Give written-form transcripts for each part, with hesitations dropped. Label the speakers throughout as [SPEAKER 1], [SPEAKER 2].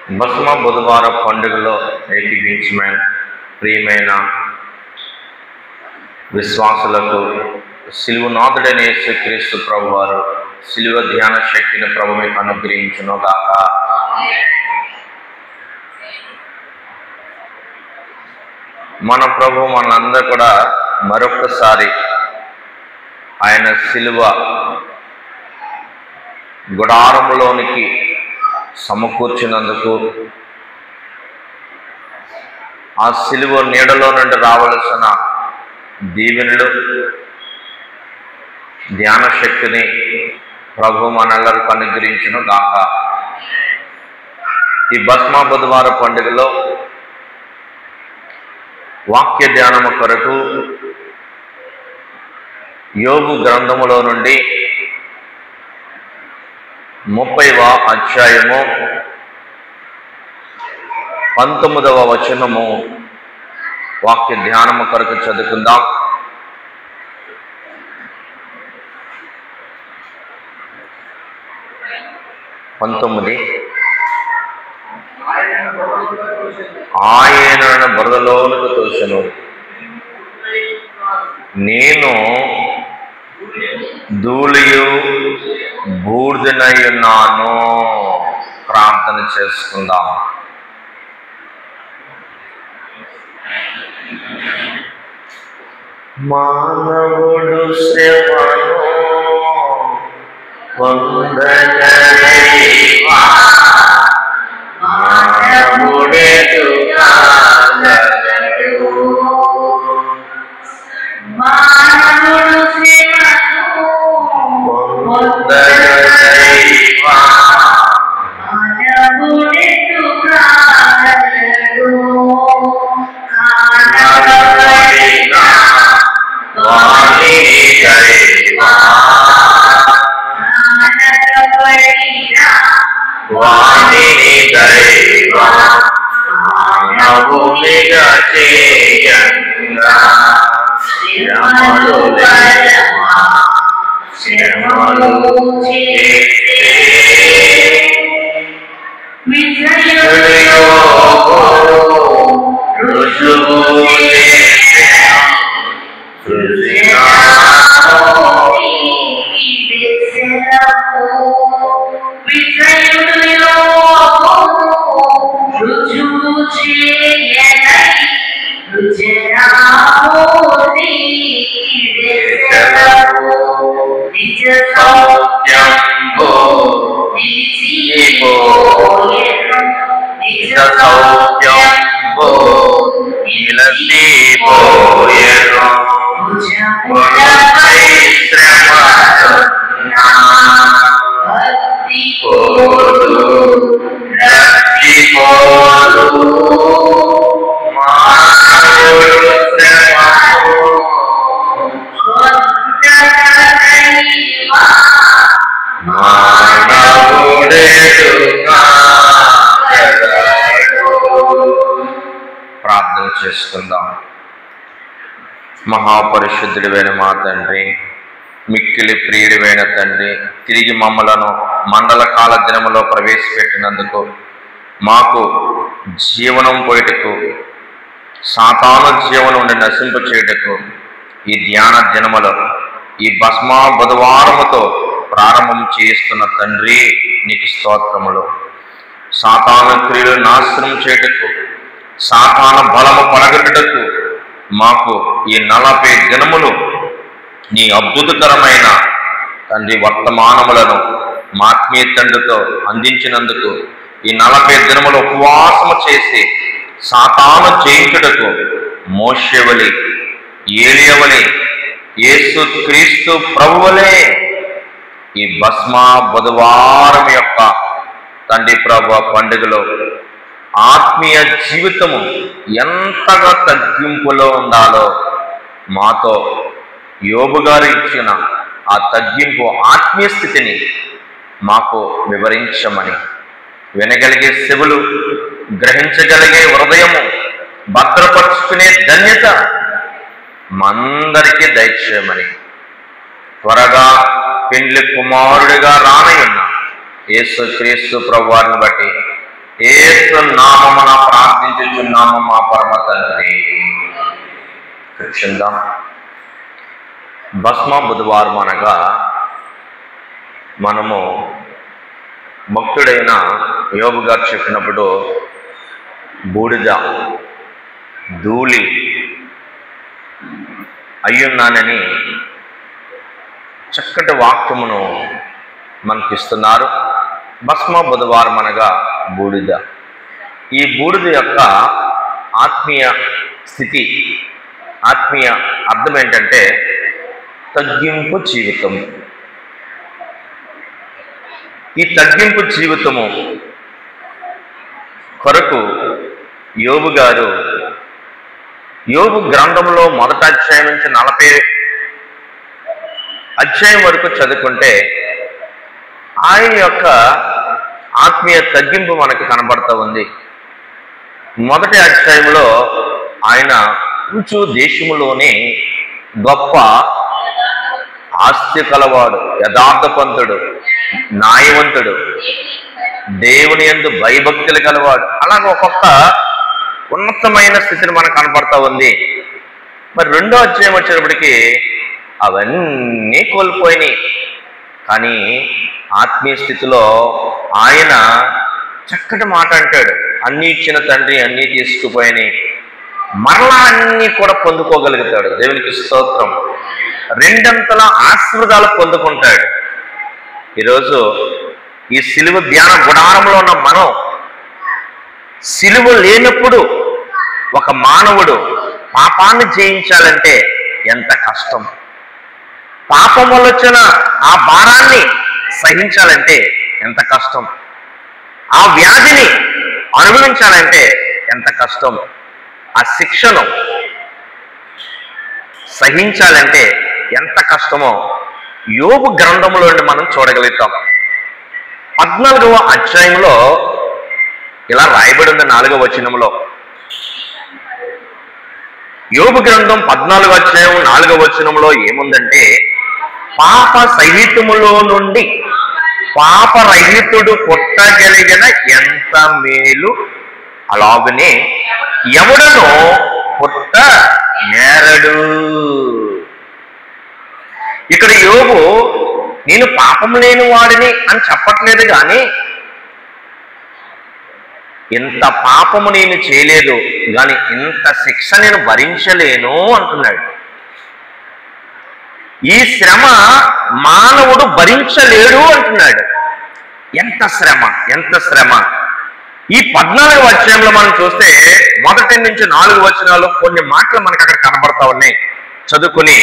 [SPEAKER 1] భస్మ బుధవార పండుగలో ఏకీభించమైన ప్రియమైన విశ్వాసులకు సిలువనాథుడైన యేసుక్రీస్తు ప్రభువారు సిలువ ధ్యాన శక్తిని ప్రభు మీకు అనుగ్రహించును గాక. మన ప్రభు మనందరూ కూడా మరొకసారి ఆయన సిలువ గుడారములోనికి సమకూర్చినందుకు, ఆ సిలువ నీడలో నుండి రావలసిన దీవెనలు ధ్యాన శక్తిని ప్రభు మనందరికి అనుగ్రహించును గాక. ఈ భస్మ బుధవార పండుగలో వాక్య ధ్యానము కొరకు యోబు గ్రంథములో నుండి 30వ అధ్యాయము 19వ వచనము వాక్య ధ్యానము కొరకు చదువుకుందాం. ఆయనను బురదలోనికి తోసెను, నేను ధూళియు బూడిదనై ఉన్నాను. ప్రార్థన చేసుకుందాం. మానవుడు శ్రమను పొందగలవా, మానవుడెటు కాగలడు. మానవుడు శ్రమను పొందగలవా, మానవుడెటు కాగలడు. కానబడిన వాణి దైవా, వాణి దైవా, మానవునిగా చేయంగా శ్రమలు చేస్తే రుజువు నిజ సౌఖ్యంబో నిలసిపోయెను. ప్రార్థన చేసుకుందాం. మహాపరిశుద్ధుడివైన మా తండ్రి, మిక్కిలి ప్రియుడివైన తండ్రి, తిరిగి మమ్మలను మండల కాల దినములో ప్రవేశపెట్టినందుకు, మాకు జీవనం పోయేటకు, సాతాను జీవనం నుండి నశింప చేయుటకు ఈ ధ్యాన దినములో ఈ భస్మ బుధవారముతో ప్రారంభం చేస్తున్న తండ్రి, నీకు స్తోత్రములు. సాతాను క్రియలు నాశనం చేయుటకు, సాతాను బలము పడగొట్టుటకు మాకు ఈ 40 దినములు నీ అద్భుతకరమైన తండ్రి వర్తమానములను ఆత్మీయ తండ్రితో అందించినందుకు, ఈ 40 దినములు ఉపవాసము చేసి సాతాను జయించుటకు మోషేవలి, ఏలియవలి, యేసు క్రీస్తు ప్రభువలే ఈ భస్మ బుధవారం యొక్క తండ్రి ప్రభు పండుగలో ఆత్మీయ జీవితము ఎంతగా తగ్గింపులో ఉండాలో మాతో యోబు గారు ఇచ్చిన ఆ తగ్గింపు ఆత్మీయ స్థితిని మాకు వివరించమని, వినగలిగే చెవులు, గ్రహించగలిగే హృదయము భద్రపరుచుకునే ధన్యత మందరికీ దయచేయమని, త్వరగా పెండ్లి కుమారుడిగా రానయ్యున్న యేసుక్రీస్తు ప్రభువారిని బట్టి యేసు నామమున ప్రార్థించుచున్నాము మా పరమ తండ్రి. కూర్చుందాం. భస్మ బుధవారం అనగా మనము భక్తుడైన యోబు గారు చెప్పినప్పుడు బూడిద ధూళి అయ్యున్నానని చక్కటి వాక్యమును మనకిస్తున్నారు. భస్మ బుధవారం అనగా బూడిద. ఈ బూడిద యొక్క ఆత్మీయ స్థితి, ఆత్మీయ అర్థం ఏంటంటే తగ్గింపు జీవితం. ఈ తగ్గింపు జీవితము కొరకు యోబు గారు యోబు గ్రంథంలో మొదటి అధ్యాయం నుంచి 40 అధ్యాయం వరకు చదువుకుంటే ఆయన యొక్క ఆత్మీయ తగ్గింపు మనకు కనబడుతూ ఉంది. మొదటి అధ్యాయంలో ఆయన ఊచు దేశములోనే గొప్ప ఆస్తి కలవాడు, యథార్థవంతుడు, న్యాయవంతుడు, దేవుని యందు భయభక్తులు కలవాడు, అలాగే ఒక్కొక్క ఉన్నతమైన స్థితిని మనకు కనపడతా ఉంది. మరి రెండో అధ్యాయం వచ్చేటప్పటికి అవన్నీ కోల్పోయినాయి. కానీ ఆత్మీయ స్థితిలో ఆయన చక్కటి మాట అంటాడు, అన్నీ ఇచ్చిన తండ్రి అన్నీ తీసుకుపోయినాయి, మరలా అన్నీ కూడా పొందుకోగలుగుతాడు. దేవునికి స్తోత్రం. రెండంతల ఆశీర్వాదాలు పొందుకుంటాడు. ఈరోజు ఈ సిలువ ధ్యాన గుడారంలో ఉన్న మనం సిలువ లేనప్పుడు ఒక మానవుడు పాపాన్ని జయించాలంటే ఎంత కష్టం, పాపం వల్ల వచ్చిన ఆ భారాన్ని సహించాలంటే ఎంత కష్టం, ఆ వ్యాధిని అనుభవించాలంటే ఎంత కష్టం, ఆ శిక్షను సహించాలంటే ఎంత కష్టమో యోబు గ్రంథంలో మనం చూడగలుగుతాం. 14వ అధ్యాయంలో ఇలా రాయబడి ఉంది. 4వ వచనంలో యోబు గ్రంథం 14వ అధ్యాయం 4వ వచనంలో ఏముందంటే, పాప సహితములో నుండి పాపరహితుడు పుట్టగలిగిన ఎంత మేలు, అలాగనే ఎవడనో పుట్ట నేరడు. ఇక్కడ యోబు నేను పాపం లేని వాడిని అని చెప్పట్లేదు, కానీ ఇంత పాపము నేను చేయలేదు, కానీ ఇంత శిక్ష నేను భరించలేను అంటున్నాడు. ఈ శ్రమ మానవుడు భరించలేడు అంటున్నాడు. ఎంత శ్రమ, ఎంత శ్రమ. ఈ 14వ అధ్యాయంలో మనం చూస్తే 1 నుంచి 4 వచనాలు కొన్ని మాటలు మనకు అక్కడ కనబడతా ఉన్నాయి. చదువుకుని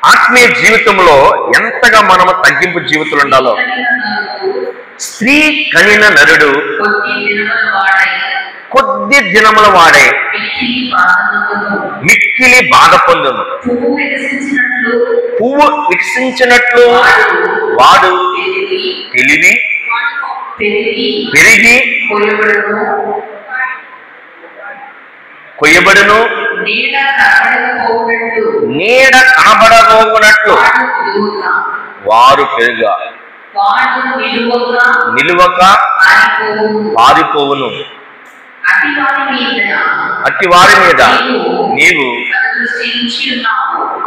[SPEAKER 1] ఆత్మీయ జీవితంలో ఎంతగా మనము తగ్గింపు జీవితంలో ఉండాలో. స్త్రీ కనిన నరుడు కొద్ది దినముల వాడే మిక్కిలి బాధ పొందును. పువ్వు వికసించినట్లు వాడు తెలివి పెరిగి కొయ్యబడును, నీడ కనబడబోనట్లు వారు పెరుగా నిలువక పారిపోవును. అట్టి వారి మీద నీవు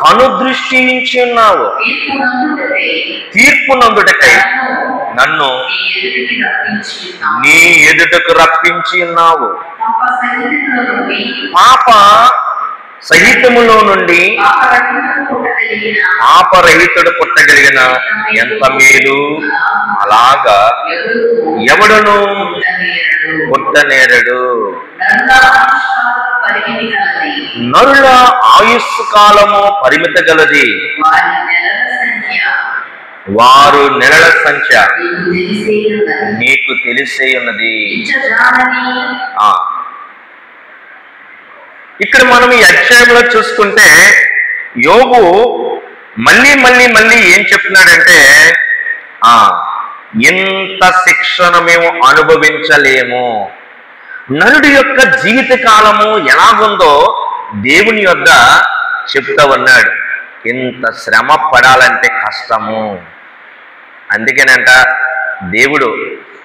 [SPEAKER 1] కనుదృష్టించి ఉన్నావు, తీర్పు నందుటకై నన్ను నీ ఎదుటకు రప్పించి ఉన్నావు. పాప సహితములో నుండి పాపరహితుడు పుట్టగలిగిన ఎంత మేలు, అలాగా ఎవడును పుట్టనేరడు. నరుల ఆయుస్సు కాలము పరిమిత గలది, వారు నెలల సంఖ్య నీకు తెలిసే ఉన్నది. ఇక్కడ మనం ఈ అధ్యాయంలో చూసుకుంటే యోబు మళ్ళీ ఏం చెప్తున్నాడంటే, ఇంత శిక్షను మేము అనుభవించలేము. నరుడి యొక్క జీవిత కాలము ఎలాగుందో దేవుని యొద్ద చెప్తా ఉన్నాడు. ఇంత శ్రమ పడాలంటే కష్టము. అందుకేనంట దేవుడు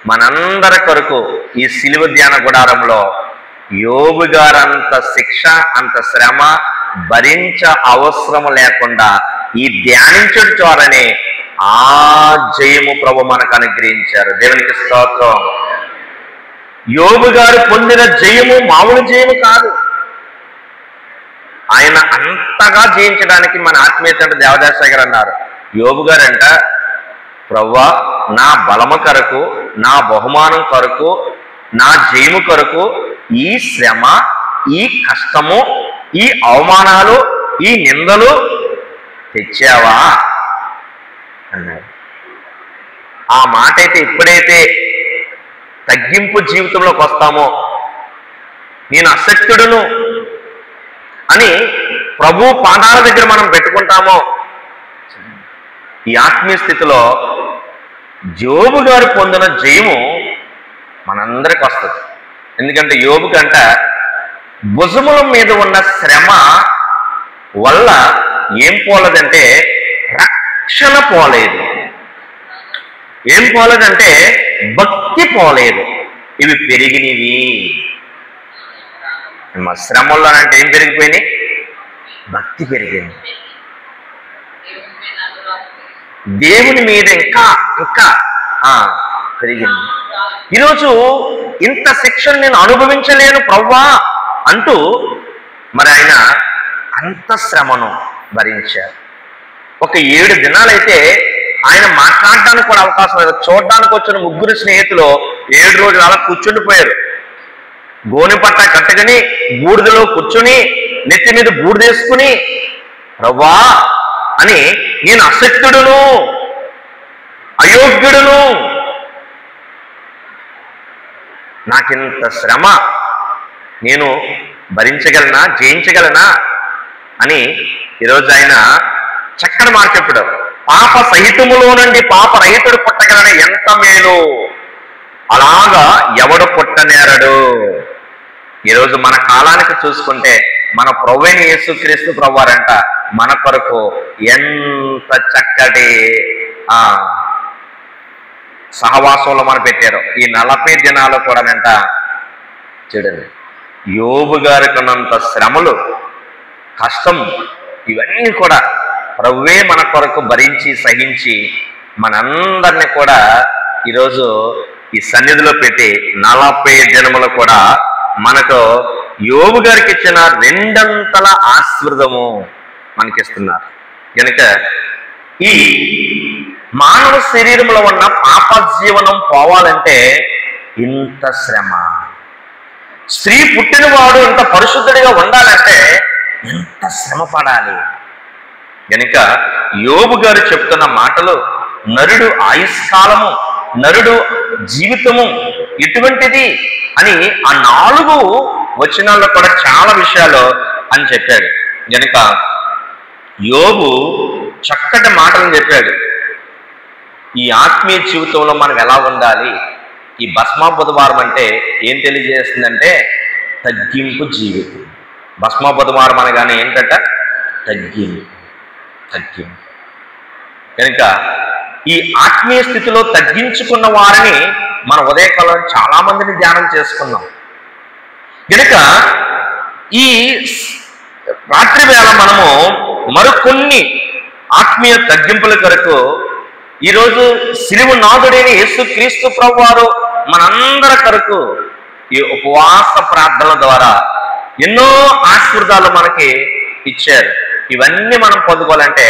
[SPEAKER 1] మనందరి కొరకు ఈ సిలువ ధ్యాన గుడారంలో యోబు గారంత శిక్ష, అంత శ్రమ భరించ అవసరం లేకుండా ఈ ధ్యానించడం ద్వారానే ఆ జయము ప్రభు మనకు అనుగ్రహించారు. దేవునికి స్తోత్రం. యోబు గారు పొందిన జయము మామూలు జయము కాదు. ఆయన అంతగా జయించడానికి మన ఆత్మీయ తండ్రి దేవదాస గారు అన్నారు, యోబు గారంట, ప్రవ్వా నా బలము కొరకు, నా బహుమానం కొరకు, నా జయము కొరకు ఈ శ్రమ, ఈ కష్టము, ఈ అవమానాలు, ఈ నిందలు తెచ్చావా అన్నారు. ఆ మాట అయితే ఎప్పుడైతే తగ్గింపు జీవితంలోకి వస్తామో, నేను అసక్తుడును అని ప్రభు పాదాల దగ్గర మనం పెట్టుకుంటామో, ఈ ఆత్మీయ స్థితిలో యోబు గారు పొందిన జయము మనందరికి వస్తుంది. ఎందుకంటే యోబు కంట భుజముల మీద ఉన్న శ్రమ వల్ల ఏం పోలేదంటే రక్షణ పోలేదు. ఏం పోలేదంటే భక్తి పోలేదు. ఇవి పెరిగినవి. మా శ్రమల్లో అంటే ఏం పెరిగిపోయినాయి? భక్తి పెరిగింది. దేవుని మీద ఇంకా ఇంకా పెరిగింది. ఈరోజు ఇంత శిక్షను నేను అనుభవించలేను ప్రవ్వా అంటూ మరి ఆయన అంత శ్రమను భరించారు. ఒక 7 దినాలైతే ఆయన మాట్లాడడానికి కూడా అవకాశం లేదు. చూడడానికి వచ్చిన 3 స్నేహితులు 7 రోజులు అలా కూర్చుండిపోయారు. గోనె పట్ట కట్టుకుని బూడిదలో కూర్చుని నెత్తి మీద బూడిదేసుకుని, ప్రవ్వా అని, నేను అసక్తుడును, అయోగ్యుడును, నాకింత శ్రమ నేను భరించగలనా, జయించగలనా అని ఈరోజు ఆయన చక్కని మాట చెప్పాడు. పాప సహితములో నుండి పాప రహితుడు పుట్టగలన ఎంత మేలు, అలాగా ఎవడు పుట్టనేరడు. ఈరోజు మన కాలానికి చూసుకుంటే మన ప్రభువైన యేసుక్రీస్తు ప్రభువారంట మన కొరకు ఎంత చక్కటి సహవాసంలో మనం పెట్టారు. ఈ 40 దినాలు కూడానంట చూడండి, యోబు గారికి ఉన్నంత శ్రమలు, కష్టం, ఇవన్నీ కూడా ప్రభువే మన కొరకు భరించి సహించి మనందరినీ కూడా ఈరోజు ఈ సన్నిధిలో పెట్టి 40 దినములు కూడా మనకు యోబు గారికి ఇచ్చిన 2 ఆశీర్వాదము మనకిస్తున్నారు. కనుక ఈ మానవ శరీరంలో ఉన్న పాప జీవనం పోవాలంటే ఇంత శ్రమ. స్త్రీ పుట్టినవాడు ఇంత పరిశుద్ధుడిగా ఉండాలంటే ఎంత శ్రమ పడాలి. కనుక యోబు గారు చెప్తున్న మాటలు, నరుడు ఆయుష్కాలము, నరుడు జీవితము ఎటువంటిది అని ఆ 4 వచనాల్లో కూడా చాలా విషయాలు అని చెప్పాడు. కనుక యోబు చక్కటి మాటలు చెప్పాడు. ఈ ఆత్మీయ జీవితంలో మనం ఎలా ఉండాలి? ఈ భస్మ బుధవారం అంటే ఏం తెలియజేస్తుందంటే తగ్గింపు జీవితం. భస్మ బుధవారం అనగానే ఏంటంట? తగ్గింపు. కనుక ఈ ఆత్మీయ స్థితిలో తగ్గించుకున్న వారిని మన ఉదయకాలం చాలా మందిని ధ్యానం చేసుకున్నాం. కనుక ఈ రాత్రి వేళ మనము మరికొన్ని ఆత్మీయ తగ్గింపుల కొరకు ఈరోజు సిలువ నాథుడైన యేసుక్రీస్తు ప్రభువారు మనందరి కొరకు ఈ ఉపవాస ప్రార్థనల ద్వారా ఎన్నో ఆశీర్వాదాలు మనకి ఇచ్చారు. ఇవన్నీ మనం పొందుకోవాలంటే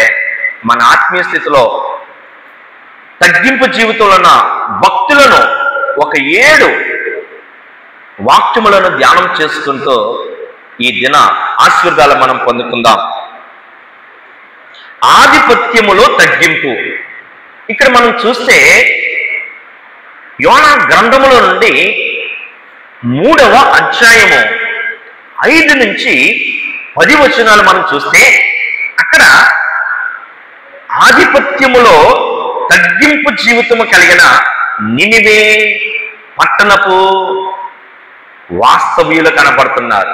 [SPEAKER 1] మన ఆత్మీయ స్థితిలో తగ్గింపు జీవితంలో ఉన్న భక్తులను ఒక 7 వాక్యములను ధ్యానం చేసుకుంటూ ఈ దిన ఆశీర్వాదాలు మనం పొందుకుందాం. ఆధిపత్యములో తగ్గింపు. ఇక్కడ మనం చూస్తే యోనా గ్రంథములో నుండి 3వ అధ్యాయము 5 నుంచి 10 వచనాలు మనం చూస్తే అక్కడ ఆధిపత్యములో తగ్గింపు జీవితము కలిగిన నినివే పట్టణపు వాస్తవ్యులు కనబడుతున్నారు.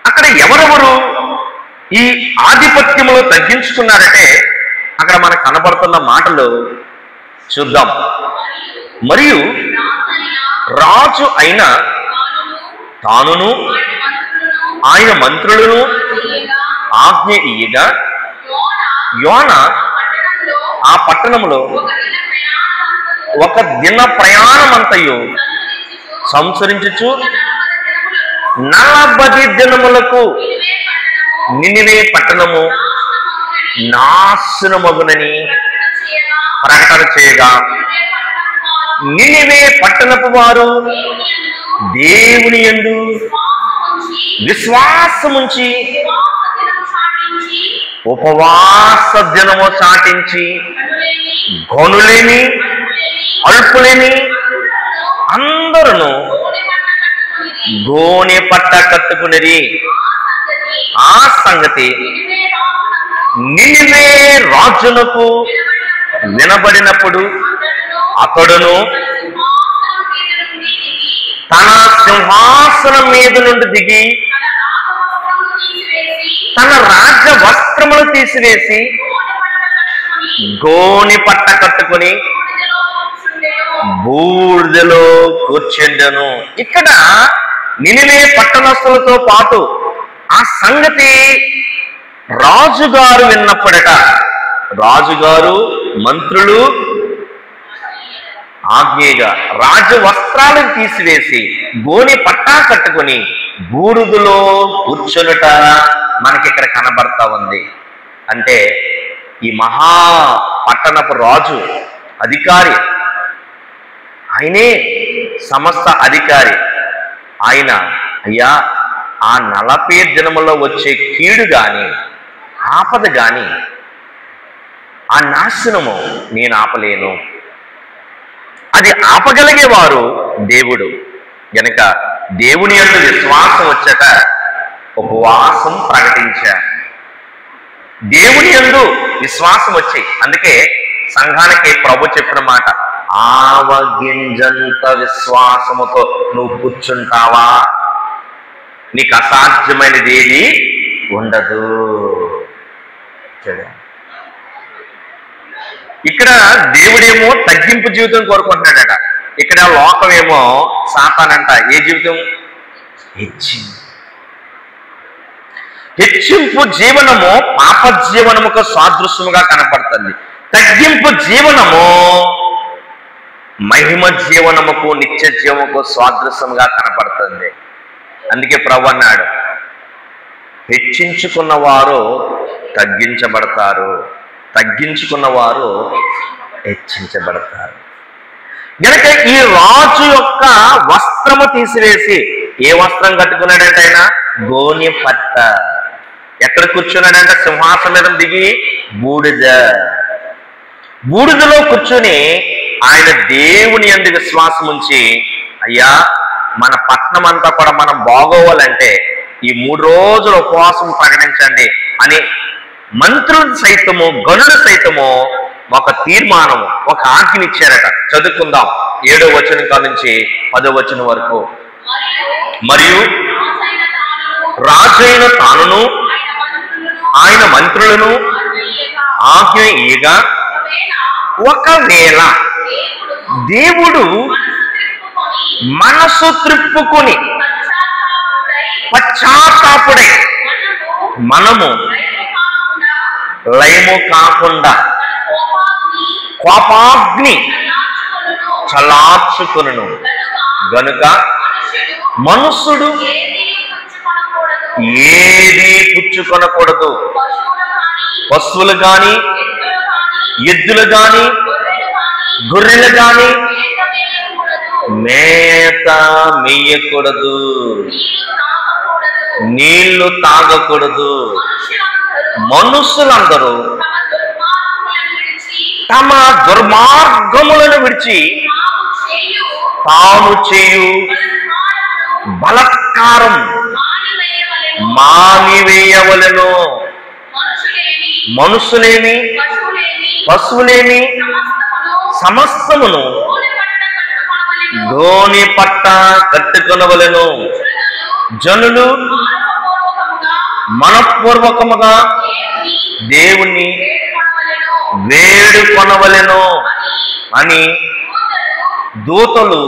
[SPEAKER 1] అక్కడ ఎవరెవరు ఈ ఆధిపత్యములో తగ్గించుకున్నారంటే అక్కడ మనకు కనబడుతున్న మాటలు చూద్దాం. మరియు రాజు అయిన తానును ఆయన మంత్రులను ఆజ్ఞ ఇయ్యగా యోన ఆ పట్టణంలో ఒక దిన ప్రయాణమంతయు సంచరించుచు 40 దినములకు నినివే పట్టణము నాశనమగునని ప్రకటన చేయగా నినివే పట్టణపు వారు దేవుని యందు విశ్వాసముంచి ఉపవాస దినము చాటించి గనులేని అల్పులేని అందరూ గోనె పట్ట కట్టుకునేది. ఆ సంగతి నినివే రాజునకు వినబడినప్పుడు అతడును తన సింహాసనం మీద నుండి దిగి తన రాజ్య వస్త్రములు తీసివేసి గోని పట్ట కట్టుకుని బూడిదలో కూర్చుండెను. ఇక్కడ నినివే పట్టణస్థులతో పాటు ఆ సంగతి రాజుగారు విన్నప్పుడట రాజుగారు మంత్రులు ఆజ్ఞగా రాజ వస్త్రాలను తీసివేసి గోని పట్టా కట్టుకుని బూడిదలో కూర్చునుట మనకి ఇక్కడ కనబడతా ఉంది. అంటే ఈ మహా పట్టణపు రాజు అధికారి, ఆయనే సమస్త అధికారి. ఆయన అయ్యా ఆ 40 దినములో వచ్చే కీడు గాని ఆపద గాని ఆ నాశనము నేను ఆపలేను, అది ఆపగలిగేవారు దేవుడు గనుక దేవుని యందు విశ్వాసం వచ్చట ఉపవాసం ప్రకటించారు. దేవుని యందు విశ్వాసం వచ్చి, అందుకే సంఘానికి ప్రభు చెప్పిన మాట, ఆవగింజంత విశ్వాసముతో నువ్వు కూర్చుంటావా, నీకు అసాధ్యమైనది ఏది ఉండదు. ఇక్కడ దేవుడేమో తగ్గింపు జీవితం కోరుకుంటున్నాడట, ఇక్కడ లోకమేమో సాతానంట ఏ జీవితం? హెచ్చింపు జీవనము పాప జీవనముకు సాదృశ్యముగా కనపడుతుంది. తగ్గింపు జీవనము మహిమ జీవనముకు నిత్య జీవముకు సాదృశ్యముగా కనపడుతుంది. అందుకే ప్రభు అన్నాడు, హెచ్చించుకున్న వారు తగ్గించబడతారు, తగ్గించుకున్న వారు హెచ్చించబడతారు. గనక ఈ రాజు యొక్క వస్త్రము తీసివేసి, ఏ వస్త్రం కట్టుకున్నాడంటే ఆయన గోని పట్ట. ఎక్కడ కూర్చున్నాడంటే సింహాసనం మీద దిగి బూడిదలో కూర్చుని ఆయన దేవుని యందు విశ్వాసం ఉంచి, అయ్యా మన పట్నం అంతా కూడా మనం బాగోవాలంటే ఈ 3 రోజులు ఉపవాసం ప్రకటించండి అని మంత్రులు సైతము గనులు సైతము ఒక తీర్మానము, ఒక ఆజ్ఞనిచ్చారట. చదువుకుందాం 7వ వచనం కాడ నుంచి 10వ వచనం వరకు. మరియు రాజైన తానును ఆయన మంత్రులను ఆజ్ఞ ఇయ్యగా ఒకవేళ దేవుడు మనసు త్రిప్పుకొని పశ్చాత్తాపుడై మనము లయము కాకుండా కోపాగ్ని చలార్చుకొనును గనుక మనుష్యుడు ఏది పుచ్చుకొనకూడదు. పశువులు గాని, ఎద్దులు గాని, గొర్రెలు గాని మేత మేయకూడదు, నీళ్లు తాగకూడదు. మనుషులందరూ తమ దుర్మార్గములను విడిచి తాము చేయు బలత్కారం మానివేయవలెను. మనుషులేమి పశువులేమి సమస్తమును గోని పట్ట కట్టుకొనవలెను. జనులు మనపూర్వకముగా దేవుణ్ణి వేడుకొనవలెను. అని దూతలు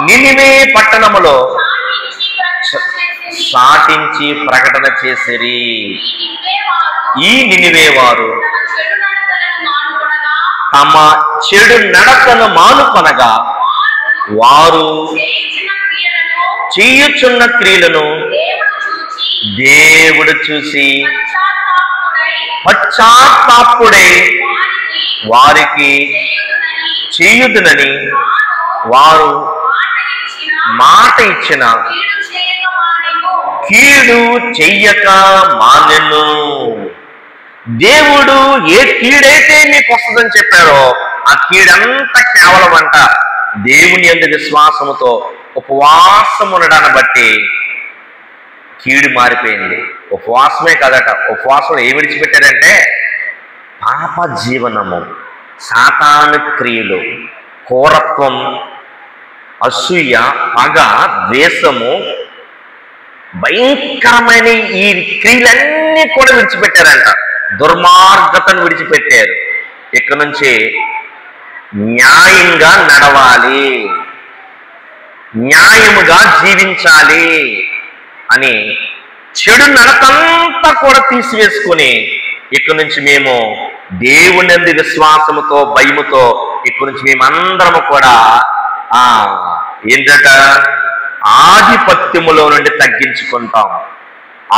[SPEAKER 1] నినివే పట్టణములో సాటించి ప్రకటన చేసిరి. ఈ నినివే వారు తమ చెడు నడతను మానుకొనగా వారు చేయుచున్న క్రియలను దేవుడు చూసి పశ్చాత్తాపుడై వారికి చేయుదునని వారు మాట ఇచ్చిన కీడు చెయ్యక మానెను. దేవుడు ఏ కీడైతే మీకు వస్తుందని చెప్పారో ఆ కీడంతా కేవలం అంట దేవుని యందు విశ్వాసముతో ఉపవాసం ఉండడాన్ని బట్టి కీడు మారిపోయింది. ఉపవాసమే కదట, ఉపవాసంలో ఏమి విడిచిపెట్టారంటే పాప జీవనము, సాతాను క్రియలు, కోరత్వం, అసూయ, పగ, ద్వేషము, భయంకరమైన ఈ క్రియలన్నీ కూడా విడిచిపెట్టారంట. దుర్మార్గతను విడిచిపెట్టారు. ఇక్కడ నుంచి న్యాయంగా నడవాలి, న్యాయముగా జీవించాలి అని చెడు నడకంతా కూడా తీసివేసుకుని ఇక్కడ నుంచి మేము దేవుని యందు విశ్వాసముతో భయముతో ఇక్కడ నుంచి మేమందరము కూడా ఏంటంట ఆధిపత్యములో నుండి తగ్గించుకుంటాం.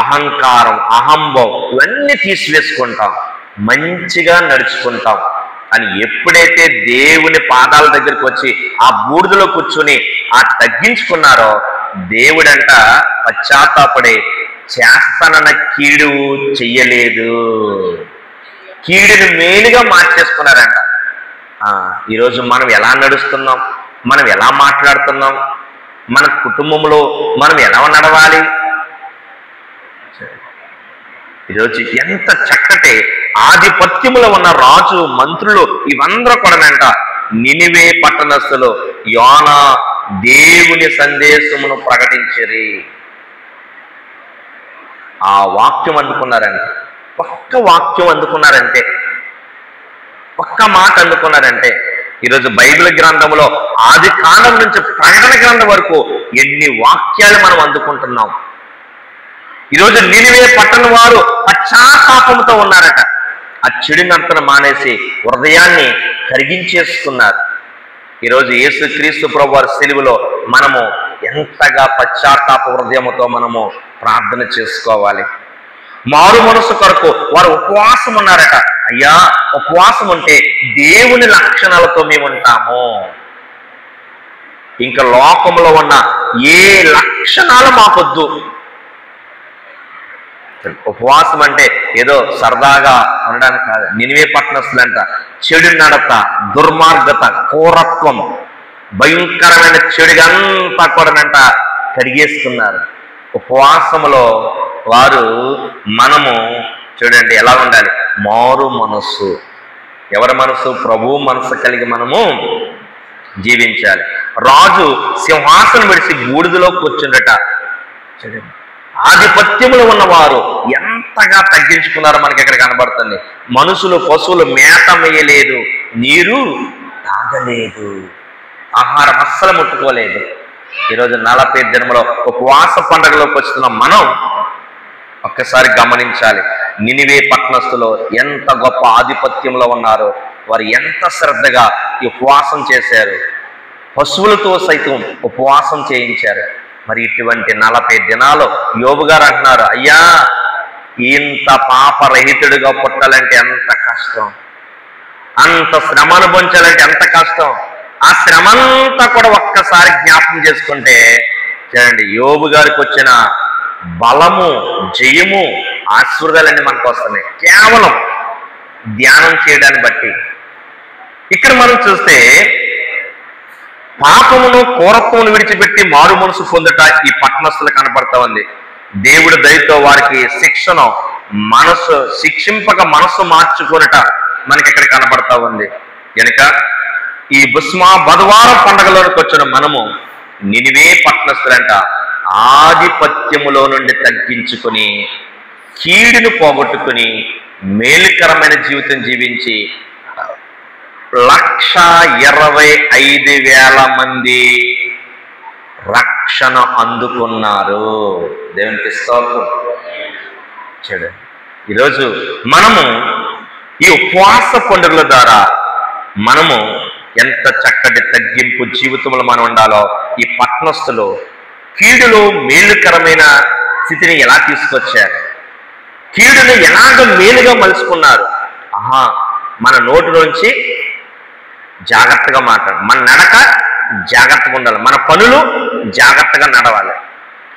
[SPEAKER 1] అహంకారం, అహంభవం ఇవన్నీ తీసివేసుకుంటాం, మంచిగా నడుచుకుంటాం అని ఎప్పుడైతే దేవుని పాదాల దగ్గరికి వచ్చి ఆ బూడిదలో కూర్చుని తగ్గించుకున్నారో దేవుడంట పశ్చాత్తాపడే చేస్తానన్న కీడు చెయ్యలేదు, కీడుని మేలుగా మార్చేసుకున్నారంట. ఈరోజు మనం ఎలా నడుస్తున్నాం, మనం ఎలా మాట్లాడుతున్నాం, మన కుటుంబంలో మనం ఎలా నడవాలి? ఈరోజు ఎంత చక్కటి ఆధిపత్యములో ఉన్న రాజు, మంత్రులు ఇవందరూ కూడా నినివే పట్టణస్థులు యోనా దేవుని సందేశమును ప్రకటించిరి. ఆ వాక్యం అందుకున్నారంటే, ఒక్క వాక్యం అందుకున్నారంటే, ఒక్క మాట అందుకున్నారంటే ఈరోజు బైబిల్ గ్రంథంలో ఆది కాండం నుంచి ప్రకటన గ్రంథం వరకు ఎన్ని వాక్యాలు మనం అందుకుంటున్నాం. ఈరోజు నినివే పట్టణ వారు పశ్చాత్తాపంతో ఉన్నారట. ఆ చెడు నడతను మానేసి హృదయాన్ని కరిగించేసుకున్నారు. ఈరోజు యేసుక్రీస్తు ప్రభు వారి సిలువలో మనము ఎంతగా పశ్చాత్తాప హృదయముతో మనము ప్రార్థన చేసుకోవాలి. మారు మనసు కొరకు వారు ఉపవాసం ఉన్నారట. అయ్యా, ఉపవాసం ఉంటే దేవుని లక్షణాలతో మేము ఉంటాము. ఇంకా లోకంలో ఉన్న ఏ లక్షణాలు మాకొద్దు. ఉపవాసం అంటే ఏదో సరదాగా ఉండడానికి కాదు. నినివే పట్టణస్థులంట చెడు నడత, దుర్మార్గత, కోరత్వం, భయంకరమైన చెడుగంతా కూడానంట కడిగేసుకున్నారు. ఉపవాసములో వారు మనము చూడండి ఎలా ఉండాలి, మారు మనస్సు. ఎవరి మనసు? ప్రభు మనసు కలిగి మనము జీవించాలి. రాజు సింహాసనం విడిచి బూడిదలో కూర్చుండట. చూడండి, ఆధిపత్యములు ఉన్నవారు ఎంతగా తగ్గించుకున్నారో మనకి ఇక్కడ కనబడుతుంది. మనుషులు, పశువులు మేత మేయలేదు, నీరు తాగలేదు, ఆహారం అస్సలు ముట్టుకోలేదు. ఈరోజు 40 దినములో ఉపవాస పండుగలోకి వస్తున్న మనం ఒక్కసారి గమనించాలి. నినివే పట్టణస్థులు ఎంత గొప్ప ఆధిపత్యంలో ఉన్నారో, వారు ఎంత శ్రద్ధగా ఈ ఉపవాసం చేశారు. పశువులతో సైతం ఉపవాసం చేయించారు. మరి ఇటువంటి 40 దినాలు యోబు గారు అంటున్నారు, అయ్యా ఇంత పాపరహితుడిగా పుట్టాలంటే ఎంత కష్టం, అంత శ్రమ అనుభవించాలంటే ఎంత కష్టం. ఆ శ్రమంతా కూడా ఒక్కసారి జ్ఞాపకం చేసుకుంటే చూడండి, యోబు గారికి వచ్చిన బలము, జయము, ఆశీర్వాదాలన్నీ మనకు వస్తున్నాయి కేవలం ధ్యానం చేయడాన్ని బట్టి. ఇక్కడ మనం చూస్తే పాపమును, కోరత్వమును విడిచిపెట్టి మారు మనసు పొందుట ఈ పట్టణస్థులు కనపడతా ఉంది. దేవుడి దయతో వారికి శిక్షను మనసు శిక్షింపక మనసు మార్చుకొనుట మనకి ఇక్కడ కనపడతా ఉంది. కనుక ఈ బుధవారం పండుగలోనికి వచ్చిన మనము నినివే పట్టణస్థులంట ఆధిపత్యములో నుండి తగ్గించుకొని కీడును పోగొట్టుకుని మేలుకరమైన జీవితం జీవించి 1,25,000 మంది రక్షణ అందుకున్నారు. దేవునికి స్తోత్రం. చూడండి, ఈరోజు మనము ఈ ఉపవాస పండుగల ద్వారా మనము ఎంత చక్కటి తగ్గింపు జీవితంలో మనం ఉండాలో, ఈ పట్నస్తులు కీడులో మేలుకరమైన స్థితిని ఎలా తీసుకొచ్చారు, కీడును ఎలాగ మేలుగా మలుచుకున్నారు. మన నోటిలోంచి జాగ్రత్తగా మాట్లాడాలి, మన నడక జాగ్రత్తగా ఉండాలి, మన పనులు జాగ్రత్తగా నడవాలి,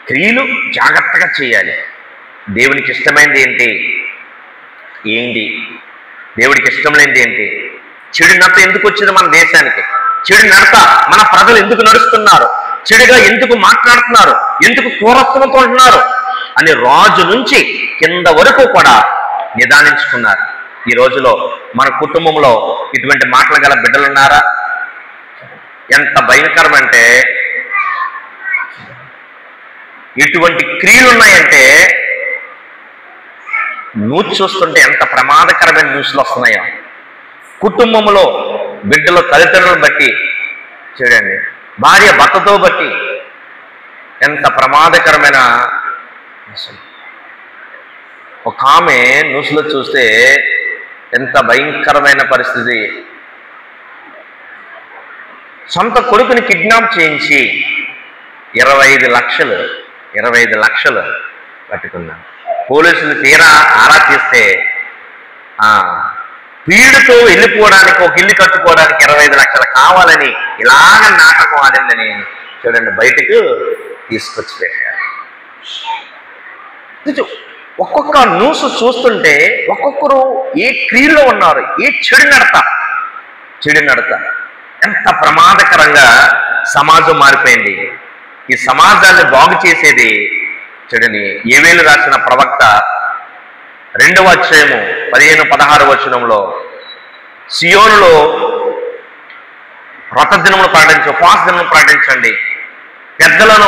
[SPEAKER 1] క్రియలు జాగ్రత్తగా చేయాలి. దేవునికి ఇష్టమైనది ఏంటి, దేవుడికి ఇష్టం లేనిది ఏంటి? చెడు నడత ఎందుకు వచ్చింది మన దేశానికి? చెడు నడత మన ప్రజలు ఎందుకు నడుస్తున్నారు? చెడుగా ఎందుకు మాట్లాడుతున్నారు? ఎందుకు క్రూరత్వంతో ఉంటున్నారు అని రాజు నుంచి కింద వరకు కూడా నిదానించుకున్నారు. ఈ రోజులో మన కుటుంబంలో ఇటువంటి మాటలు గల బిడ్డలు ఉన్నారా? ఎంత భయంకరం అంటే, ఇటువంటి క్రియలు ఉన్నాయంటే న్యూస్ చూస్తుంటే ఎంత ప్రమాదకరమైన న్యూస్లు వస్తున్నాయో. కుటుంబంలో బిడ్డలు తల్లిదండ్రులను బట్టి చూడండి, భార్య భర్తతో బట్టి ఎంత ప్రమాదకరమైన. ఒక ఆమె న్యూస్లో చూస్తే ఎంత భయంకరమైన పరిస్థితి. సొంత కొడుకుని కిడ్నాప్ చేయించి 25 లక్షలు పట్టుకున్నాను. పోలీసులు తీరా ఆరా తీస్తే పీడుతో వెళ్ళిపోవడానికి, ఒక ఇల్లు కట్టుకోవడానికి 25 లక్షలు కావాలని ఇలాగ నాటకం ఆడిందని చూడండి బయటకు తీసుకొచ్చి పెట్టారు. ఒక్కొక్క న్యూస్ చూస్తుంటే ఒక్కొక్కరు ఏ క్రియలో ఉన్నారు, ఏ చెడు నడత ఎంత ప్రమాదకరంగా సమాజం మారిపోయింది. ఈ సమాజాన్ని బాగు చేసేది చూడండి, యోవేలు రాసిన ప్రవక్త 2వ అధ్యాయము 15-16 వచనంలో, సియోనులో వ్రత దినమును ప్రకటించి, ఉపవాస దినమును ప్రకటించండి, పెద్దలను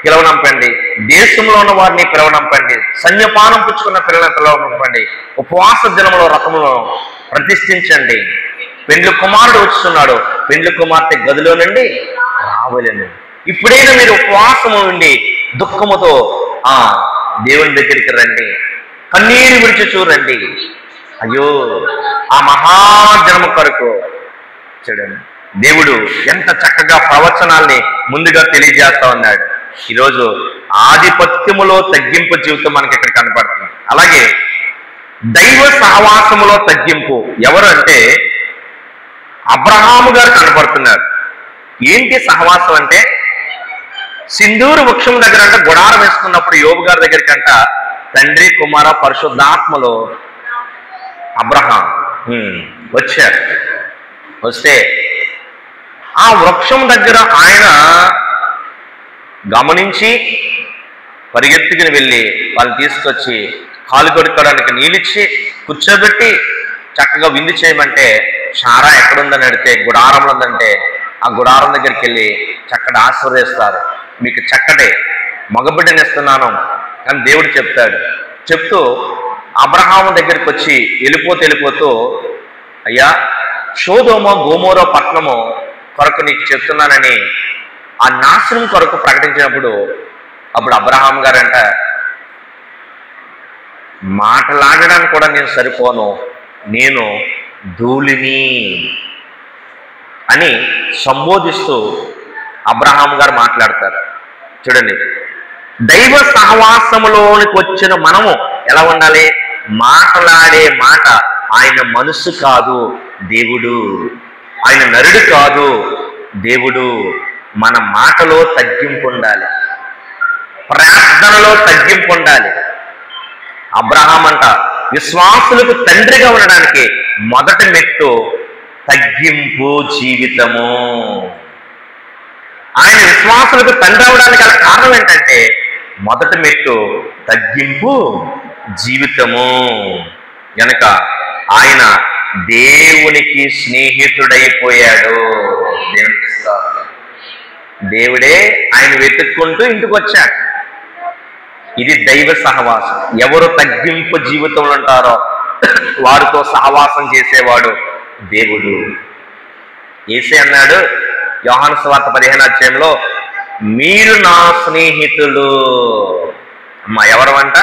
[SPEAKER 1] పిలవనంపండి, దేశంలో ఉన్న వారిని పిలవనంపండి, సన్యపానం పుచ్చుకున్న పిల్లలను పిలవనంపండి, ఉపవాస దినములో రథములను ప్రతిష్ఠించండి, పెండ్లి కుమారుడు వస్తున్నాడు, పెండ్లి కుమార్తె గదిలో నుండి రావలేను. ఇప్పుడైనా మీరు ఉపవాసము నుండి దుఃఖముతో దేవుని దగ్గరికి రండి, కన్నీరు విడిచి చూడండి. అయ్యో, ఆ మహాజనము కొరకు చూడండి, దేవుడు ఎంత చక్కగా ప్రవచనాల్ని ముందుగా తెలియజేస్తా ఉన్నాడు. ఈరోజు ఆధిపత్యములో తగ్గింపు జీవితం మనకి ఇక్కడ కనపడుతుంది. అలాగే దైవ సహవాసములో తగ్గింపు ఎవరు అంటే అబ్రహాము గారు కనపడుతున్నారు. ఏంటి సహవాసం అంటే, సింధూరు వృక్షం దగ్గర అంట గుడారం వేసుకున్నప్పుడు యోబు గారి దగ్గరికంట తండ్రి కుమార పరిశుద్ధాత్మలో అబ్రహాం వచ్చారు. వస్తే ఆ వృక్షం దగ్గర ఆయన గమనించి పరిగెత్తుకుని వెళ్ళి వాళ్ళని తీసుకొచ్చి కాలు కొడుకోవడానికి నీళ్ళిచ్చి కూర్చోబెట్టి చక్కగా విందు చేయమంటే, షారా ఎక్కడుందని అడిగితే గుడారంలో ఉందంటే, ఆ గుడారం దగ్గరికి వెళ్ళి చక్కటి ఆశీర్వదిస్తారు. మీకు చక్కటి మగబిడ్డనిస్తున్నాను అని దేవుడు చెప్తాడు. చెప్తూ అబ్రహాము దగ్గరికి వచ్చి వెళ్ళిపోతూ, అయ్యా సోదోమ గోమోర పట్టణము కొరకు నీకు చెప్తున్నానని ఆ నాశనం కొరకు ప్రకటించినప్పుడు, అప్పుడు అబ్రహాం గారంట, మాటలాడడానికి కూడా నేను సరిపోను, నేను ధూళిని అని సంబోధిస్తూ అబ్రహాం గారు మాట్లాడతారు. చూడండి, దైవ సహవాసములోనికి వచ్చిన మనము ఎలా ఉండాలి? మాట్లాడే మాట ఆయన మనసు కాదు దేవుడు, ఆయన నరుడు కాదు దేవుడు. మన మాటలో తగ్గింపు ఉండాలి, ప్రార్థనలో తగ్గింపు ఉండాలి. అబ్రహాం అంట విశ్వాసులకు తండ్రిగా ఉండడానికి మొదటి మెట్టు తగ్గింపు జీవితము. ఆయన విశ్వాసులకు తండ్రి అవడానికి గల కారణం ఏంటంటే, మొదటి మెట్టు తగ్గింపు జీవితము. గనక ఆయన దేవునికి స్నేహితుడైపోయాడు. దేవునికి దేవుడే ఆయన వెతుక్కుంటూ ఇంటికి వచ్చాడు. ఇది దైవ సహవాసం. ఎవరు తగ్గింపు జీవితంలో ఉంటారో వారితో సహవాసం చేసేవాడు దేవుడు. యేసే అన్నాడు యోహాను సువార్త 15వ అధ్యాయంలో, మీరు నా స్నేహితులు. అమ్మా ఎవరు అంట?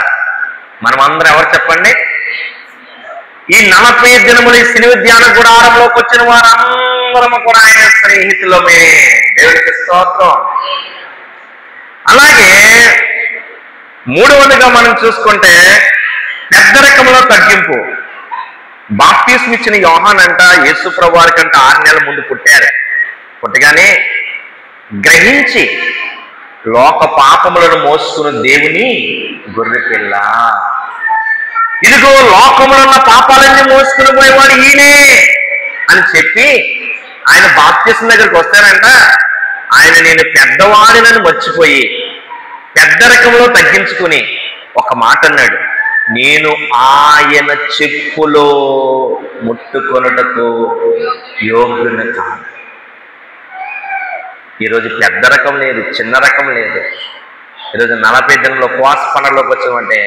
[SPEAKER 1] మనమందరం ఎవరు చెప్పండి? ఈ 40 దినములు ఈ సిలువ ధ్యాన గుడారంలోకి వచ్చిన వారందరము కూడా ఆయన స్నేహితులమే. దేవుడికి స్తోత్రం. అలాగే మూడవదిగా మనం చూసుకుంటే పెద్దరికంలో తగ్గింపు. బాప్తిస్మ ఇచ్చిన యోహాను అంట యేసు ప్రభువు వారికంట 6 నెలల ముందు పుట్టారు. పుట్టగానే గ్రహించి లోక పాపములను మోసుకున్న దేవుని గొర్రెపిల్ల, ఇదిగో లోకములో ఉన్న పాపాలన్నీ మోసుకుని పోయేవాడు ఈయనే అని చెప్పి ఆయన బాప్తిస్మ దగ్గరికి వస్తారంట. ఆయన నేను పెద్దవాడినని మర్చిపోయి పెద్దరికంలో తగ్గించుకుని ఒక మాట అన్నాడు, నేను ఆయన చెప్పులో ముట్టుకొనుటకు యోగ్యుని కాదు. ఈరోజు పెద్ద రకం లేదు, చిన్న రకం లేదు. ఈరోజు 40 దినంలో ఉపవాస పండుగలోకి వచ్చామంటే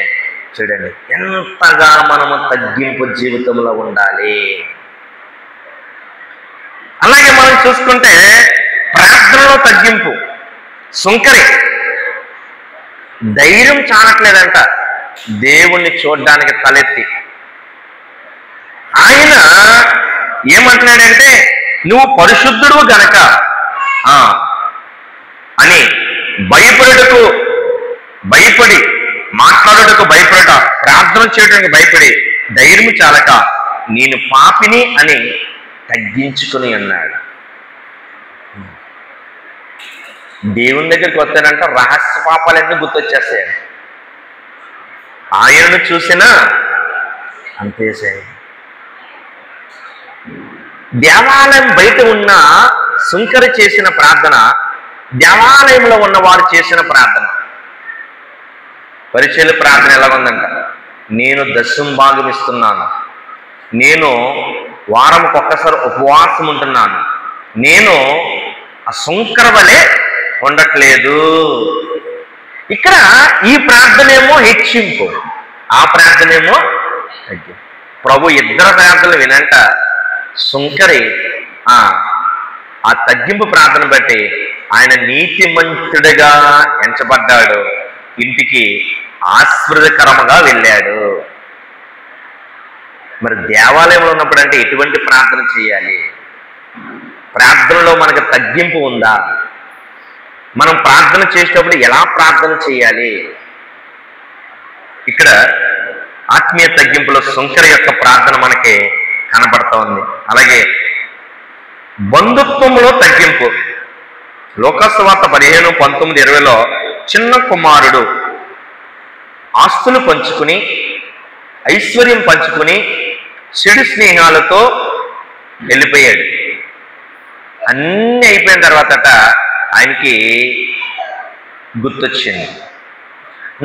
[SPEAKER 1] చూడండి ఎంతగా మనము తగ్గింపు జీవితంలో ఉండాలి. అలాగే మనం చూసుకుంటే ప్రార్థనలో తగ్గింపు. సుంకరి ధైర్యం చాలట్లేదంట దేవుణ్ణి చూడడానికి తలెత్తి. ఆయన ఏమంటున్నాడంటే, నువ్వు పరిశుద్ధుడు గనక అని భయపడి మాట్లాడుటకు భయపడట, ప్రార్థన చేయడానికి భయపడి ధైర్యం చాలక నేను పాపిని అని తగ్గించుకుని అన్నాడు. దేవుని దగ్గరికి వస్తానంట రహస్య పాపాలన్నీ గుర్తొచ్చేస్తాయి. ఆయనను చూసినా అంతేసాయి. దేవాలయం బయట ఉన్న సుంకరి చేసిన ప్రార్థన, దేవాలయంలో ఉన్న వారు చేసిన ప్రార్థన. పరిచయ ప్రార్థన ఎలా ఉందంట, నేను దశం భాగం ఇస్తున్నాను, నేను వారంకి ఒక్కసారి ఉపవాసం ఉంటున్నాను, నేను ఆ సుంకర వలె ఉండట్లేదు. ఇక్కడ ఈ ప్రార్థనేమో హెచ్చింపు, ఆ ప్రార్థనేమో తగ్గింపు. ప్రభు ఇద్దరు ప్రార్థనలు వినంట సుంకరి ఆ తగ్గింపు ప్రార్థన బట్టి ఆయన నీతిమంతుడిగా ఎంచబడ్డాడు, ఇంటికి ఆశీర్వాదకరముగా వెళ్ళాడు. మరి దేవాలయంలో ఉన్నప్పుడు అంటే ఎటువంటి ప్రార్థన చేయాలి? ప్రార్థనలో మనకు తగ్గింపు ఉందా? మనం ప్రార్థన చేసేటప్పుడు ఎలా ప్రార్థన చేయాలి? ఇక్కడ ఆత్మీయ తగ్గింపులో సుంకరి యొక్క ప్రార్థన మనకి కనబడతా ఉంది. అలాగే బంధుత్వంలో తగ్గింపు. లోకాసు వార్త 15, 19, 20లో చిన్న కుమారుడు ఆస్తులు పంచుకుని ఐశ్వర్యం పంచుకుని చెడు స్నేహాలతో వెళ్ళిపోయాడు. అన్నీ అయిపోయిన తర్వాతట ఆయనకి గుర్తొచ్చింది,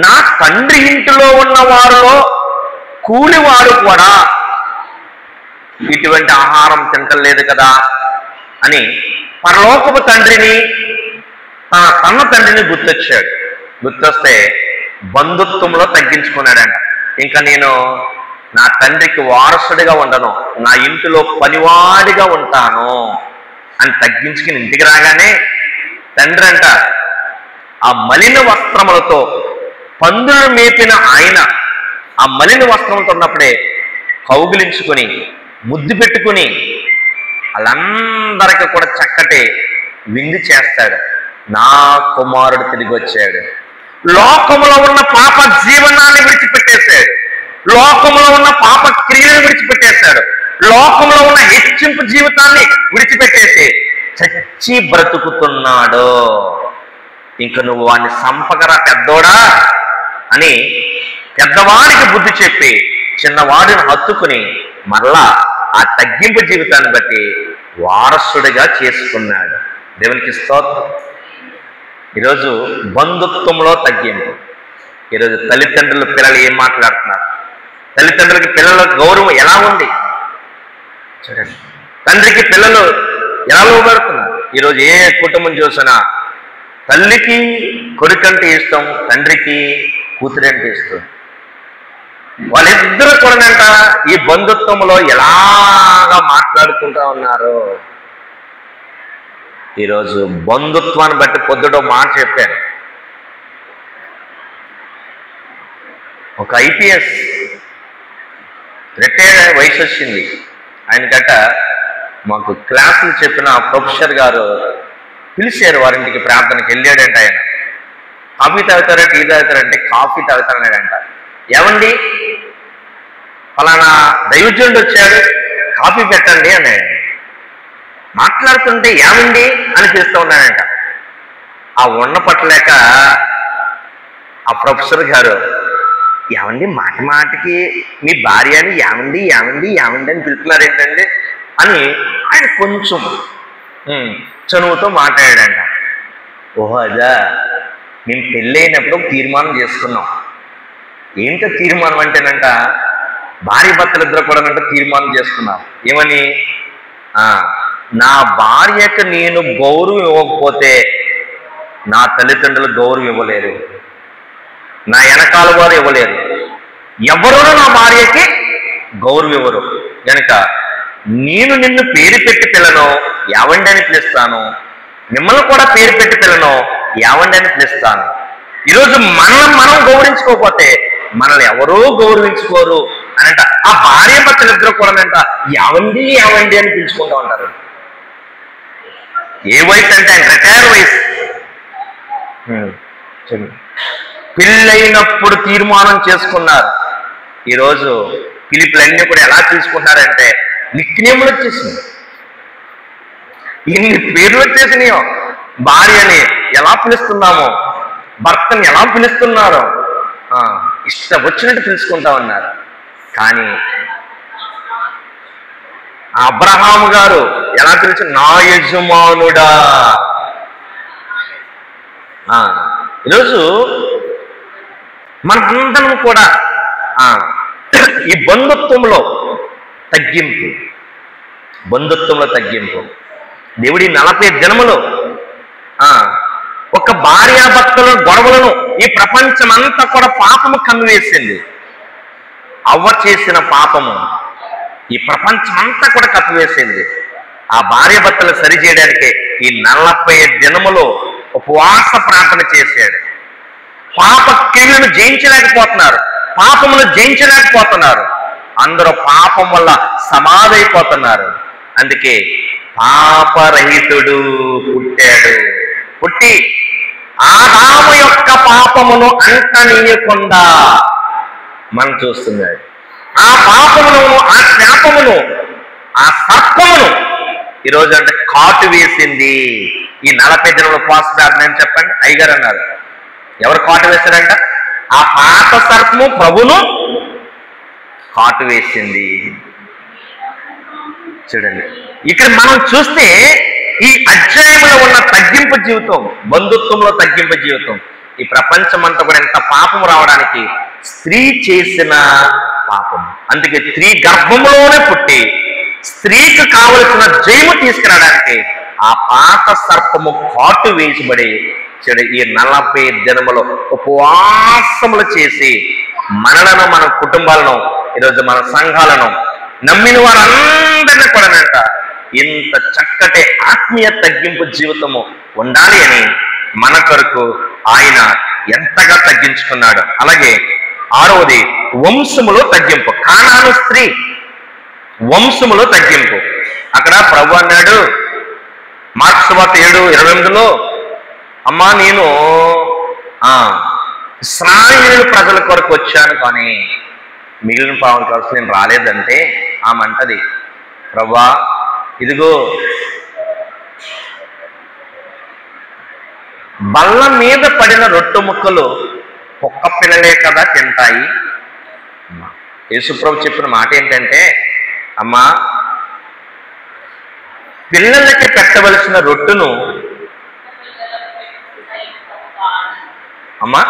[SPEAKER 1] నా తండ్రి ఇంటిలో ఉన్న వారిలో కూలివాడు కూడా ఇటువంటి ఆహారం తింటలేదు కదా అని పరలోకపు తండ్రిని, తన కన్న తండ్రిని గుర్తొచ్చాడు. గుర్తొస్తే బంధుత్వంలో తగ్గించుకున్నాడంట. ఇంకా నేను నా తండ్రికి వారసుడిగా ఉండను, నా ఇంటిలో పనివాడిగా ఉంటాను అని తగ్గించుకుని ఇంటికి రాగానే తండ్రి అంట ఆ మలిన వస్త్రములతో పందులు మేపిన ఆయన ఆ మలిన వస్త్రంతో ఉన్నప్పుడే కౌగిలించుకొని ముద్దు పెట్టుకుని వాళ్ళందరికీ కూడా చక్కటి విందు చేస్తాడు. నా కుమారుడు తిరిగి వచ్చాడు. లోకములో ఉన్న పాప జీవనాన్ని విడిచిపెట్టేశాడు, లోకంలో ఉన్న పాప క్రియలను విడిచిపెట్టేశాడు, లోకంలో ఉన్న హెచ్చింపు జీవితాన్ని విడిచిపెట్టేసి చచ్చి బ్రతుకుతున్నాడు. ఇంక నువ్వు వాడిని సంపగరా పెద్దోడా అని పెద్దవాడికి బుద్ధి చెప్పి చిన్నవాడిని హత్తుకుని మరలా ఆ తగ్గింపు జీవితాన్ని బట్టి వారసుడిగా చేసుకున్నాడు. దేవునికి స్తోత్రం. ఈరోజు బంధుత్వంలో తగ్గింపు. ఈరోజు తల్లిదండ్రులు పిల్లలు ఏం మాట్లాడుతున్నారు? తల్లిదండ్రులకి పిల్లల గౌరవం ఎలా ఉంది చూడండి. తండ్రికి పిల్లలు ఎలా లోబడుతున్నారు? ఈరోజు ఏ కుటుంబం చూసినా తల్లికి కొడుకంటే ఇష్టం, తండ్రికి కూతురంటే ఇష్టం. వాళ్ళిద్దరు కూడానంట ఈ బంధుత్వంలో ఎలాగా మాట్లాడుకుంటా ఉన్నారు. ఈరోజు బంధుత్వాన్ని బట్టి పొద్దుటో మాట చెప్పాను. ఒక ఐపీఎస్ రిటైర్డ్ వయసు వచ్చింది ఆయనకట. మాకు క్లాసులు చెప్పిన ప్రొఫెసర్ గారు పిలిచారు వారింటికి, ప్రార్థనకి వెళ్ళాడంట. ఆయన కాఫీ తాగుతారా టీ తాగుతారంటే కాఫీ తాగుతారన్నాడంట. ఏమండి ఫలానా దైవజనుడు వచ్చాడు కాఫీ పెట్టండి అన్నాడు. మాట్లాడుతుంటే ఏమండి అని పిలుస్తూ ఉన్నాడంట. ఆ ఉన్న పట్టలేక ఆ ప్రొఫెసర్ గారు, ఏమండి మాట మాటకి మీ భార్యని ఏమండి ఏమండి ఏమండి అని పిలుస్తున్నారు ఏంటండి అని ఆయన కొంచెం చనువుతో మాట్లాడాడంట. ఓహో అదా, మేము పెళ్ళైనప్పుడు తీర్మానం చేసుకున్నాం. ఏంటో తీర్మానం అంటేనంట, భార్య భర్తలు ఇద్దరు కూడా తీర్మానం చేసుకున్నాం. ఏమని? నా భార్యకు నేను గౌరవం ఇవ్వకపోతే నా తల్లిదండ్రులు గౌరవం ఇవ్వలేరు, నా వెనకాల వారు ఇవ్వలేరు, ఎవరూ నా భార్యకి గౌరవం ఇవ్వరు. కనుక నేను నిన్ను పేరు పెట్టి పిల్లను యావండి అని పిలుస్తాను, మిమ్మల్ని కూడా పేరు పెట్టి పిల్లను యావండి అని పిలుస్తాను. ఈరోజు మనం గౌరవించుకోకపోతే మనల్ని ఎవరూ గౌరవించుకోరు అనంట. ఆ భార్య భర్తలు ఇద్దరు కూడానంట యావండి యావండి అని పిలుచుకుంటూ ఉంటారు. ఏ వయసు అంటే ఆయన రిటైర్ వయసు. పెళ్ళైనప్పుడు తీర్మానం చేసుకున్నారు. ఈరోజు పిలుపులన్నీ కూడా ఎలా తీసుకుంటారంటే నిక్నేములు వచ్చేసినాయి, ఇన్ని పేర్లు వచ్చేసినాయో. భార్యని ఎలా పిలుస్తున్నామో, భర్తని ఎలా పిలుస్తున్నారో ఇష్టం వచ్చినట్టు పిలుచుకుంటా ఉన్నారు. కానీ అబ్రహాము గారు ఎలా పిలిచి, నా యజమానుడా. ఈరోజు మనందరం కూడా ఈ బంధుత్వంలో తగ్గింపు, దేవుడి 40 దినములు ఒక భార్యాభర్తల గొడవలను ఈ ప్రపంచమంతా కూడా పాపము కమ్మివేసింది. అవ్వ చేసిన పాపము ఈ ప్రపంచమంతా కూడా కప్పివేసింది. ఆ భార్యాభర్తలు సరిచేయడానికి ఈ 40 దినములు ఉపవాస ప్రార్థన చేశాడు. పాప క్రియలను జయించలేకపోతున్నారు, పాపమును జయించలేకపోతున్నారు. అందరూ పాపం వల్ల సమాధైపోతున్నారు. అందుకే పాపరహితుడు పుట్టాడు. పుట్టి ఆదాము యొక్క పాపమును అంటనీయకుండా మనం చూస్తున్నాడు. ఆ పాపమును, ఆ శాపమును, ఆ సర్పమును ఈరోజు అంటే కాటు వేసింది. ఈ 40 దినముల ఉపవాస ప్రార్థన అని చెప్పండి. అయ్యగారు అన్నారు, ఎవరు కాటు వేశారంట? ఆ పాత సర్పము ప్రభును కాటు వేసింది. చూడండి, ఇక్కడ మనం చూస్తే ఈ అధ్యాయంలో ఉన్న తగ్గింపు జీవితం, బంధుత్వంలో తగ్గింపు జీవితం, ఈ ప్రపంచం అంతా కూడా ఎంత పాపం రావడానికి స్త్రీ చేసిన పాపం. అందుకే స్త్రీ గర్భంలోనే పుట్టి స్త్రీకి కావలసిన జయము తీసుకురావడానికి ఆ పాత సర్పము కాటు వేసిబడి ఈ 40 దినములు ఉపవాసములు చేసి మనలను, మన కుటుంబాలను, ఈరోజు మన సంఘాలను, నమ్మిన వారందరినీ కూడానంట ఇంత చక్కటి ఆత్మీయ తగ్గింపు జీవితము ఉండాలి అని మన కొరకు ఆయన ఎంతగా తగ్గించుకున్నాడు. అలాగే 6వది వంశములో తగ్గింపు. కానాను స్త్రీ వంశములో తగ్గింపు. అక్కడ ప్రభు అన్నాడు మార్కు సువార్త 7:28లో, అమ్మా నేను ఇశ్రాయేలు ప్రజల కొరకు వచ్చాను కానీ మిగిలిన పావుల కొరకు నేను రాలేదంటే ఆమె అంటది, ప్రభువా ఇదిగో బల్ల మీద పడిన రొట్టె ముక్కలు కుక్క పిల్లలే కదా తింటాయి. యేసుప్రభు చెప్పిన మాట ఏంటంటే, అమ్మా పిల్లలకి పెట్టవలసిన రొట్టెను అమ్మా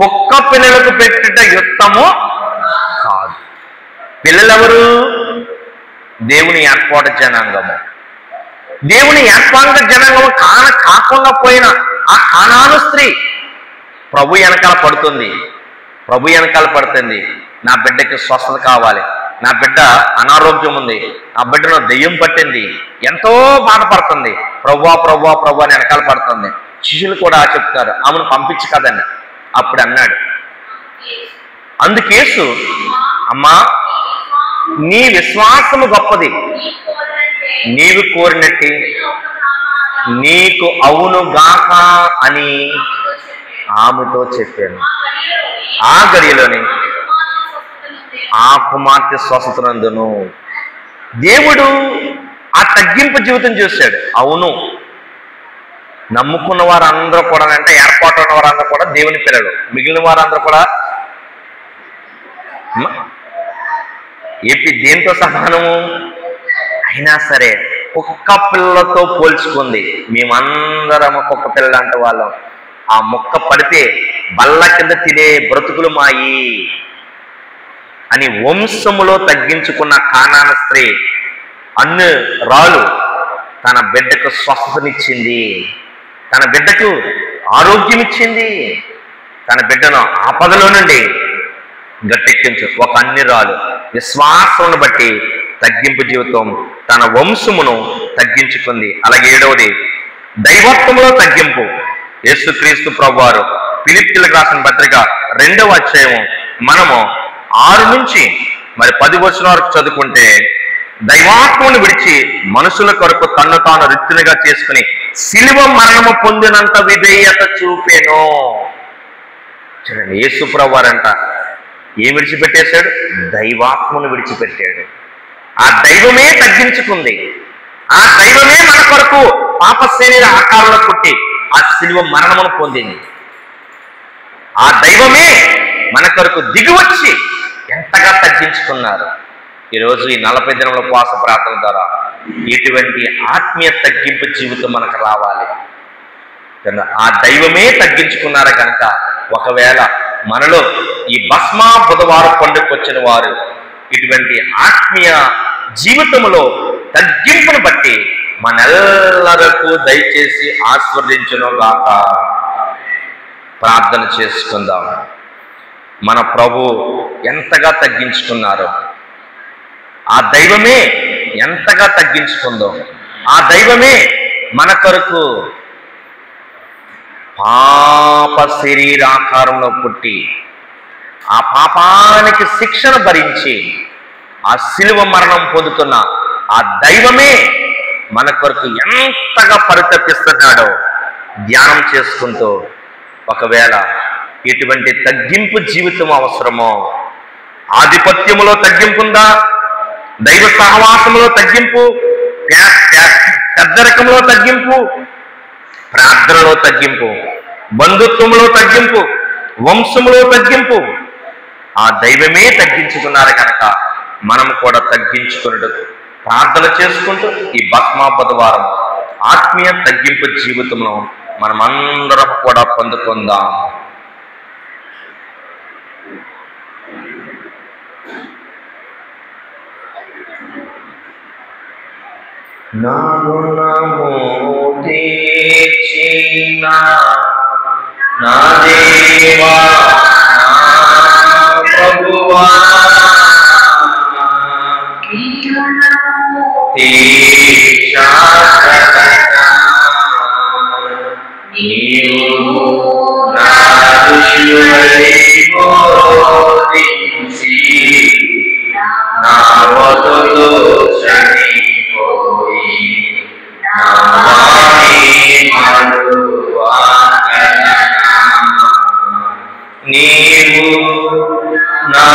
[SPEAKER 1] కుక్క పిల్లలకు పెట్టుట యుక్తము కాదు. పిల్లలెవరు? దేవుని ఏర్పాటు జనాంగము. దేవుని ఏర్పాటు జనాంగము కాకుండా పోయిన ఆ కానాను స్త్రీ ప్రభు వెనకాల పడుతుంది. ప్రభు వెనకాల పడుతుంది, నా బిడ్డకి స్వస్థత కావాలి, నా బిడ్డ అనారోగ్యం ఉంది, నా బిడ్డను దెయ్యం పట్టింది, ఎంతో బాధపడుతుంది, ప్రభువా ప్రభువా ప్రభు అని వెనకాల పడుతుంది. శిష్యులు కూడా చెప్తారు, ఆమెను పంపించు కదండి. అప్పుడు అన్నాడు, అందుకేసు, అమ్మా నీ విశ్వాసము గొప్పది, నీవు కోరినట్టు నీకు అవును గాక అని ఆమెతో చెప్పాను. ఆ గడియలోనే ఆ కుమార్తె స్వస్థతనందును. దేవుడు ఆ తగ్గింపు జీవితం చూశాడు. అవును, నమ్ముకున్న వారందరూ కూడా అంటే ఏర్పాటు ఉన్న వారందరూ కూడా దేవుని పిల్లలు, మిగిలిన వారందరూ కూడా ఏపీ దేంతో సమానము. అయినా సరే కుక్క పిల్లలతో పోల్చుకుంది. మేమందరం కుక్క పిల్ల అంటే వాళ్ళం. ఆ మొక్క పడితే బల్ల కింద తినే బ్రతుకులు మాయి అని వంశములో తగ్గించుకున్న కానాన స్త్రీ అన్ని రాలు తన బిడ్డకు స్వస్థతనిచ్చింది, తన బిడ్డకు ఆరోగ్యం ఇచ్చింది, తన బిడ్డను ఆపదలో నుండి గట్టెక్కించు. ఒక అన్ని రాలు విశ్వాసమును బట్టి తగ్గింపు జీవితం తన వంశమును తగ్గించుకుంది. అలాగే 7వది దైవత్వంలో తగ్గింపు. యేసుక్రీస్తు ప్రభువారు ఫిలిప్పీయులకు రాసిన పత్రిక 2వ అధ్యాయం మనము 6 నుంచి 10 వచనం వరకు చదువుకుంటే, దైవాత్మను విడిచి మనుషుల కొరకు తన్ను తాను రిక్తునిగా చేసుకుని శిలువ మరణము పొందినంత విధేయత చూపెను. చూడండి, యేసు ప్రభువారంట ఏం విడిచిపెట్టేశాడు? దైవాత్మను విడిచిపెట్టాడు. ఆ దైవమే తగ్గించుకుంది. ఆ దైవమే మన కొరకు పాప శరీర ఆకారంలో పుట్టి ఆ శిలువ మరణమును పొందింది. ఆ దైవమే మన కొరకు దిగివచ్చి ఎంతగా తగ్గించుకున్నారు. ఈరోజు ఈ 40 దినముల ఉపవాస ప్రార్థన ద్వారా ఇటువంటి ఆత్మీయ తగ్గింపు జీవితం మనకు రావాలి. ఆ దైవమే తగ్గించుకున్నారు కనుక ఒకవేళ మనలో ఈ భస్మా బుధవారం పండుగకు వచ్చిన వారు ఇటువంటి ఆత్మీయ జీవితంలో తగ్గింపును బట్టి మనెల్లరకు దయచేసి ఆశీర్వదించునుగాక. ప్రార్థన చేసుకుందాం. మన ప్రభు ఎంతగా తగ్గించుకున్నారో, ఆ దైవమే ఎంతగా తగ్గించుకుందో, ఆ దైవమే మన కొరకు పాప శరీరాకారంలో పుట్టి ఆ పాపానికి శిక్షణ భరించి ఆ శిలువ మరణం పొందుతున్న ఆ దైవమే మన కొరకు ఎంతగా పరితపిస్తున్నాడో ధ్యానం చేసుకుంటూ, ఒకవేళ ఎటువంటి తగ్గింపు జీవితం అవసరమో, ఆధిపత్యములో తగ్గింపుందా, దైవ సహవాసములో తగ్గింపు, పెద్దరికంలో తగ్గింపు, ప్రార్థనలో తగ్గింపు, బంధుత్వంలో తగ్గింపు, వంశములో తగ్గింపు, ఆ దైవమే తగ్గించుకున్నారు కనుక మనం కూడా తగ్గించుకున్నట్టు ప్రార్థన చేసుకుంటూ ఈ భస్మా బుధవారం ఆత్మీయ తగ్గింపు జీవితంలో మనమందరం కూడా పొందుకుందాం. నా రుణము తీర్చిన నా దేవా ప్రభువా, నీవు నా బోధించి నా వదులు చనిపోయి నా వాణి మరువగలనా. నీవు నా